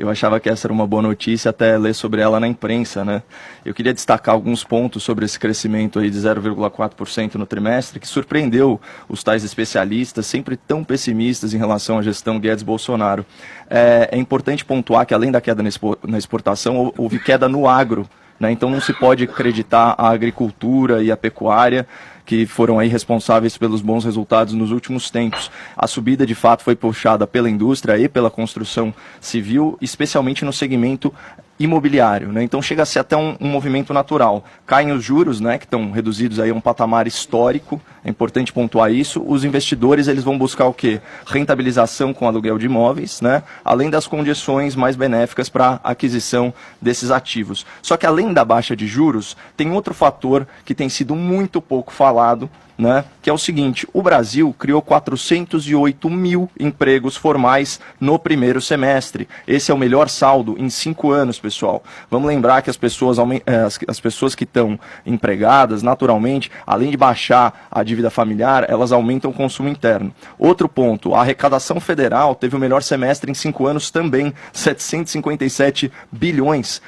Eu achava que essa era uma boa notícia até ler sobre ela na imprensa, né? Eu queria destacar alguns pontos sobre esse crescimento aí de 0,4% no trimestre, que surpreendeu os tais especialistas, sempre tão pessimistas em relação à gestão Guedes-Bolsonaro. É importante pontuar que, além da queda na exportação, houve queda no agro, né? Então não se pode acreditar a agricultura e a pecuária, que foram aí responsáveis pelos bons resultados nos últimos tempos. A subida, de fato, foi puxada pela indústria e pela construção civil, especialmente no segmento imobiliário, né? Então chega a ser até um movimento natural. Caem os juros, né, que estão reduzidos aí a um patamar histórico, é importante pontuar isso. Os investidores, eles vão buscar o quê? Rentabilização com aluguel de imóveis, né, além das condições mais benéficas para a aquisição desses ativos. Só que além da baixa de juros, tem outro fator que tem sido muito pouco falado, né, que é o seguinte: o Brasil criou 408 mil empregos formais no primeiro semestre. Esse é o melhor saldo em 5 anos, pessoal. Vamos lembrar que as pessoas que estão empregadas, naturalmente, além de baixar a dívida familiar, elas aumentam o consumo interno. Outro ponto: a arrecadação federal teve o melhor semestre em 5 anos também, 757 bilhões.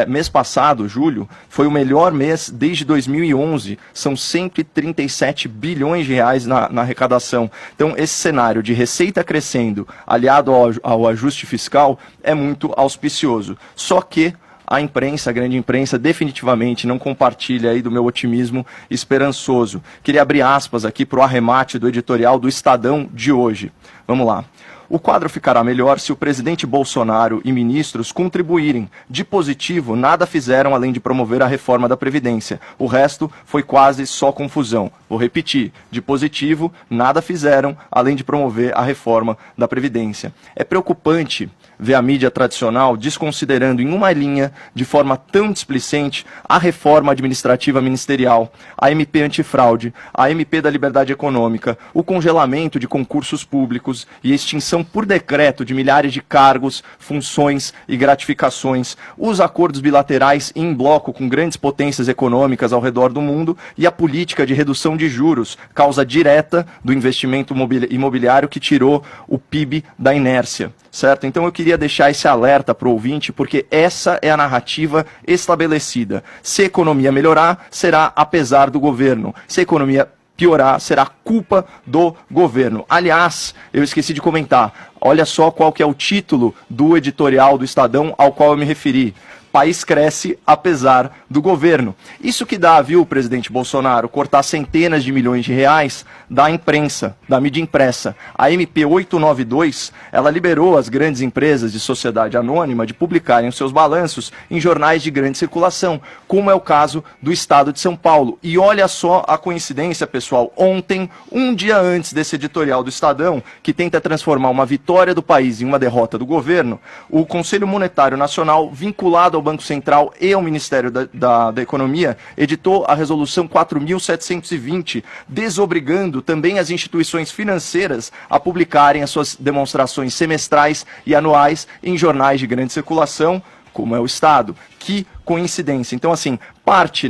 Mês passado, julho, foi o melhor mês desde 2011, são 137 bilhões de reais na arrecadação. Então, esse cenário de receita crescendo, aliado ao ajuste fiscal, é muito auspicioso. Só que a imprensa, a grande imprensa, definitivamente não compartilha aí do meu otimismo esperançoso. Queria abrir aspas aqui para o arremate do editorial do Estadão de hoje. Vamos lá. O quadro ficará melhor se o presidente Bolsonaro e ministros contribuírem. De positivo, nada fizeram além de promover a reforma da Previdência. O resto foi quase só confusão. Vou repetir: de positivo, nada fizeram além de promover a reforma da Previdência. É preocupante ver a mídia tradicional desconsiderando em uma linha, de forma tão displicente, a reforma administrativa ministerial, a MP antifraude, a MP da liberdade econômica, o congelamento de concursos públicos e a extinção por decreto de milhares de cargos, funções e gratificações, os acordos bilaterais em bloco com grandes potências econômicas ao redor do mundo e a política de redução de juros, causa direta do investimento imobiliário que tirou o PIB da inércia. Certo? Então eu queria deixar esse alerta para o ouvinte, porque essa é a narrativa estabelecida. Se a economia melhorar, será apesar do governo. Se a economia piorar, será culpa do governo. Aliás, eu esqueci de comentar, olha só qual que é o título do editorial do Estadão ao qual eu me referi: país cresce apesar do governo. Isso que dá, viu, presidente Bolsonaro, cortar centenas de milhões de reais da imprensa, da mídia impressa. A MP 892, ela liberou as grandes empresas de sociedade anônima de publicarem os seus balanços em jornais de grande circulação, como é o caso do Estado de São Paulo. E olha só a coincidência, pessoal. Ontem, um dia antes desse editorial do Estadão, que tenta transformar uma vitória do país em uma derrota do governo, o Conselho Monetário Nacional, vinculado ao Banco Central e ao Ministério da Economia, editou a Resolução 4.720, desobrigando também as instituições financeiras a publicarem as suas demonstrações semestrais e anuais em jornais de grande circulação, como é o Estado. Que coincidência. Então, assim, parte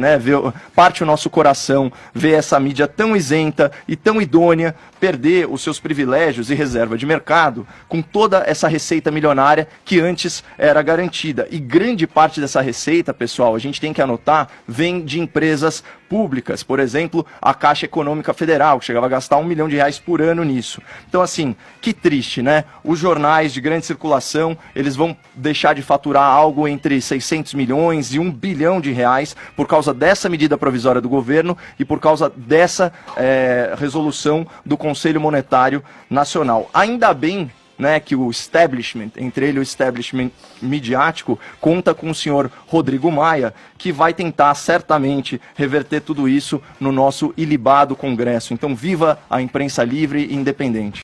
o nosso coração ver essa mídia tão isenta e tão idônea perder os seus privilégios e reserva de mercado com toda essa receita milionária que antes era garantida. E grande parte dessa receita, pessoal, a gente tem que anotar, vem de empresas públicas. Por exemplo, a Caixa Econômica Federal, que chegava a gastar R$1 milhão por ano nisso. Então, assim, que triste, né? Os jornais de grande circulação, eles vão deixar de faturar algo entre 600 milhões e R$1 bilhão por causa dessa medida provisória do governo e por causa dessa resolução do Conselho Monetário Nacional. Ainda bem, né, que o establishment, entre ele o establishment midiático, conta com o senhor Rodrigo Maia, que vai tentar certamente reverter tudo isso no nosso ilibado Congresso. Então, viva a imprensa livre e independente.